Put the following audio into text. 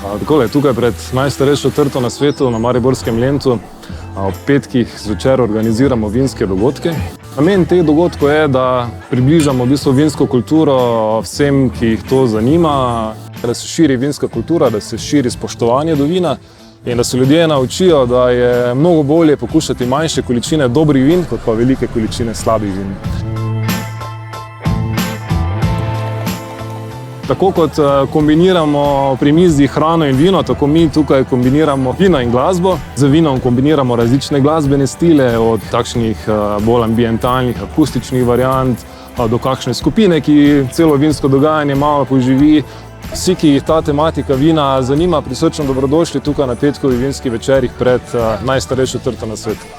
Takole, tukaj pred najstarejšo trto na svetu, na Mariborskem Lentu, ob petkih zvečer organiziramo vinske dogodke. Namen teh dogodkov je, da približamo v bistvu vinsko kulturo vsem, ki jih to zanima, da se širi vinska kultura, da se širi spoštovanje do vina in da se ljudje naučijo, da je mnogo bolje pokušati manjše količine dobrih vin, kot pa velike količine slabih vin. Tako kot kombiniramo pri mizi hrano in vino, tako mi tukaj kombiniramo vino in glasbo. Z vinom kombiniramo različne glasbene stile, od takšnih bolj ambientalnih, akustičnih variant, do kakšne skupine, ki celo vinsko dogajanje malo poživi. Vsi, ki jih ta tematika vina zanima, prisrčno dobrodošli tukaj na petkovi vinskih večerih pred najstarejšo trto na svetu.